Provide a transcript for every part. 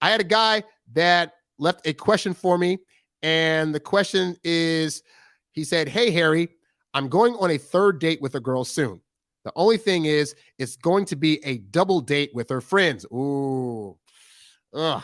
I had a guy that left a question for me. And the question is, he said, "Hey, Harry, I'm going on a third date with a girl soon. The only thing is, it's going to be a double date with her friends." Ooh. Ugh.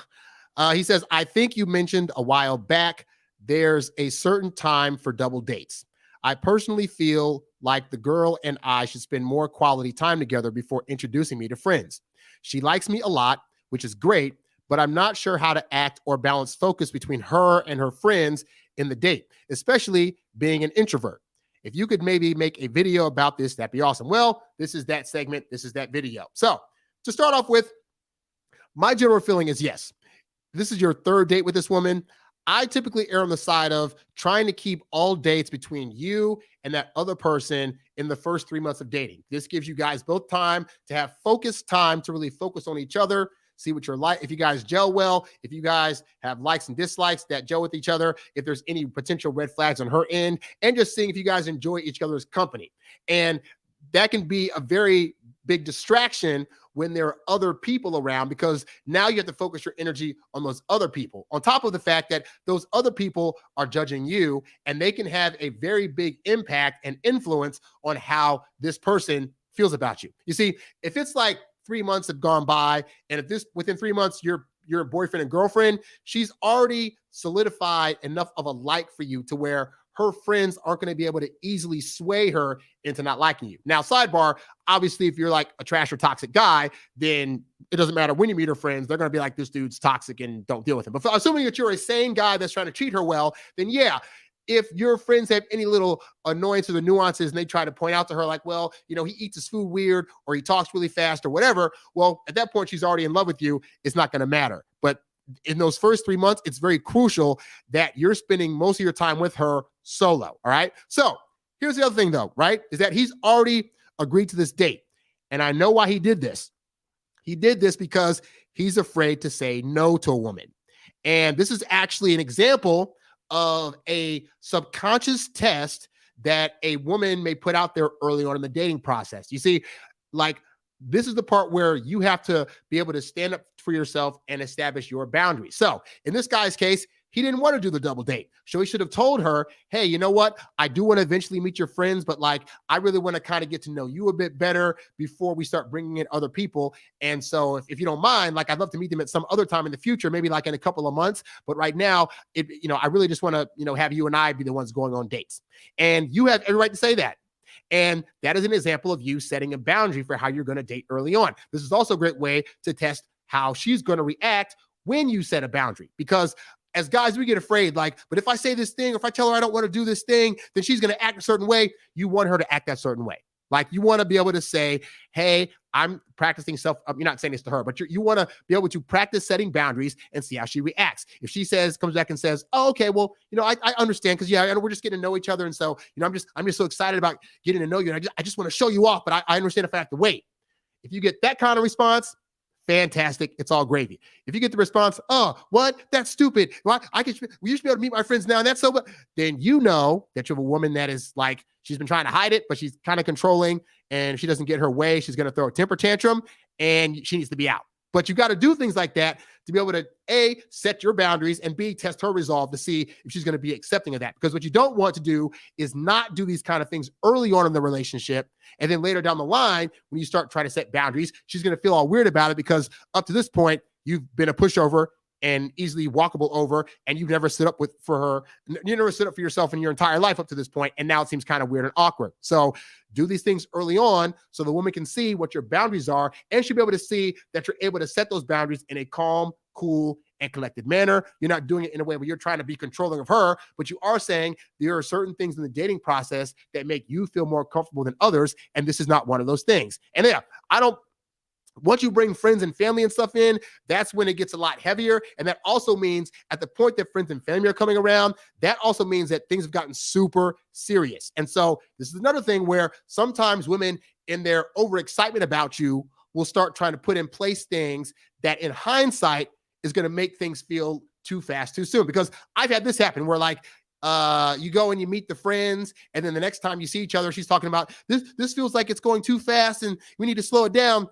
He says, "I think you mentioned a while back there's a certain time for double dates. I personally feel like the girl and I should spend more quality time together before introducing me to friends. She likes me a lot, which is great, but I'm not sure how to act or balance focus between her and her friends in the date, especially being an introvert. If you could maybe make a video about this, that'd be awesome." Well, this is that segment. This is that video. So to start off with, my general feeling is yes. This is your third date with this woman. I typically err on the side of trying to keep all dates between you and that other person in the first 3 months of dating. This gives you guys both time to have focused time to really focus on each other, see what you're like, if you guys gel well, if you guys have likes and dislikes that gel with each other, if there's any potential red flags on her end, and just seeing if you guys enjoy each other's company. And that can be a very big distraction when there are other people around, because now you have to focus your energy on those other people, on top of the fact that those other people are judging you, and they can have a very big impact and influence on how this person feels about you. You see, if it's like 3 months have gone by, and if this within 3 months you're boyfriend and girlfriend, she's already solidified enough of a like for you to where her friends aren't going to be able to easily sway her into not liking you. Now, sidebar, obviously, if you're like a trash or toxic guy, then it doesn't matter when you meet her friends. They're going to be like, this dude's toxic and don't deal with him. But assuming that you're a sane guy that's trying to treat her well, then yeah, if your friends have any little annoyance or the nuances and they try to point out to her like, well, you know, he eats his food weird or he talks really fast or whatever, well, at that point, she's already in love with you. It's not going to matter. But in those first 3 months, it's very crucial that you're spending most of your time with her solo. All right. So here's the other thing, though, right, is that he's already agreed to this date. And I know why he did this. He did this because he's afraid to say no to a woman. And this is actually an example of a subconscious test that a woman may put out there early on in the dating process. You see, like, this is the part where you have to be able to stand up for yourself and establish your boundaries. So in this guy's case, he didn't want to do the double date. So he should have told her, hey, you know what? I do want to eventually meet your friends, but like, I really want to kind of get to know you a bit better before we start bringing in other people. And so if you don't mind, like, I'd love to meet them at some other time in the future, maybe like in a couple of months. But right now, I really just want to, have you and I be the ones going on dates. And you have every right to say that. And that is an example of you setting a boundary for how you're going to date early on. This is also a great way to test how she's going to react when you set a boundary. Because as guys, we get afraid, like, but if I say this thing, or if I tell her I don't want to do this thing, then she's going to act a certain way. You want her to act that certain way. Like, you want to be able to say, hey, I'm practicing you're not saying this to her, but you want to be able to practice setting boundaries and see how she reacts. If she comes back and says, oh, okay, well, I understand, because we're just getting to know each other. And so, I'm just so excited about getting to know you. And I just want to show you off, but I understand if I have to wait. If you get that kind of response, fantastic. It's all gravy. If you get the response, oh, what? That's stupid. We used to be able to meet my friends now, and that's so, then you know that you have a woman that is like, she's been trying to hide it, but she's kind of controlling, and if she doesn't get her way, she's going to throw a temper tantrum, and she needs to be out. But you got to do things like that to be able to, A, set your boundaries, and B, test her resolve to see if she's going to be accepting of that. Because what you don't want to do is not do these kind of things early on in the relationship. And then later down the line, when you start trying to set boundaries, she's going to feel all weird about it, because up to this point, you've been a pushover and easily walkable over, and you've never stood up for her. You never stood up for yourself in your entire life up to this point, and now it seems kind of weird and awkward. So do these things early on so the woman can see what your boundaries are, and she'll be able to see that you're able to set those boundaries in a calm, cool, and collected manner. You're not doing it in a way where you're trying to be controlling of her, but you are saying there are certain things in the dating process that make you feel more comfortable than others, and this is not one of those things. And yeah, once you bring friends and family and stuff in, that's when it gets a lot heavier. And that also means at the point that friends and family are coming around, that also means that things have gotten super serious. And so this is another thing where sometimes women, in their overexcitement about you, will start trying to put in place things that in hindsight is going to make things feel too fast, too soon. Because I've had this happen where, like, you go and you meet the friends, and then the next time you see each other, she's talking about this feels like it's going too fast and we need to slow it down.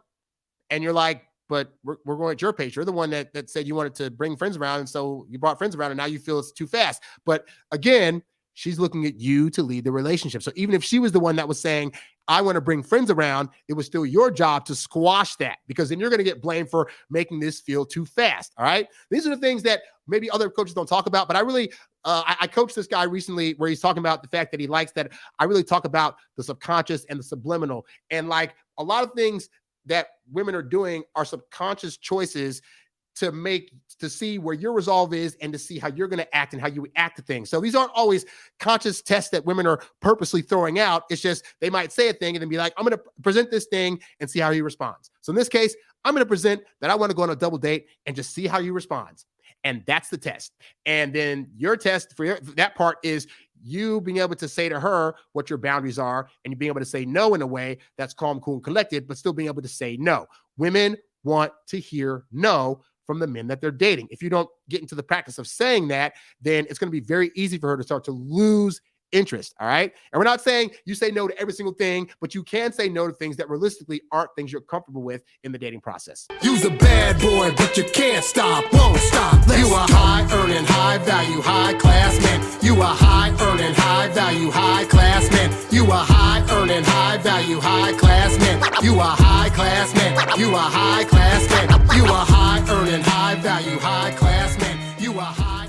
And you're like, but we're going at your pace. You're the one that said you wanted to bring friends around. And so you brought friends around and now you feel it's too fast. But again, she's looking at you to lead the relationship. So even if she was the one that was saying, I want to bring friends around, it was still your job to squash that, because then you're going to get blamed for making this feel too fast. All right. These are the things that maybe other coaches don't talk about, but I really, I coached this guy recently where he's talking about the fact that he likes that I really talk about the subconscious and the subliminal. And like a lot of things that women are doing are subconscious choices to see where your resolve is and to see how you're going to act and how you react to things. So these aren't always conscious tests that women are purposely throwing out. It's just they might say a thing and then be like, I'm going to present this thing and see how he responds. So in this case, I'm going to present that I want to go on a double date and just see how he responds. And that's the test. And then your test for that part is you being able to say to her what your boundaries are, and you being able to say no in a way that's calm, cool, and collected, but still being able to say no. Women want to hear no from the men that they're dating. If you don't get into the practice of saying that, then it's going to be very easy for her to start to lose interest. All right. And we're not saying you say no to every single thing, but you can say no to things that realistically aren't things you're comfortable with in the dating process. You's a bad boy, but you can't stop, won't stop. You a high earning, high value, high class man. You a high earning, high value, high class man. You a high earning, high value, high class man. You a high class man. You a high class man. You a high earning, high value, high class man. You a high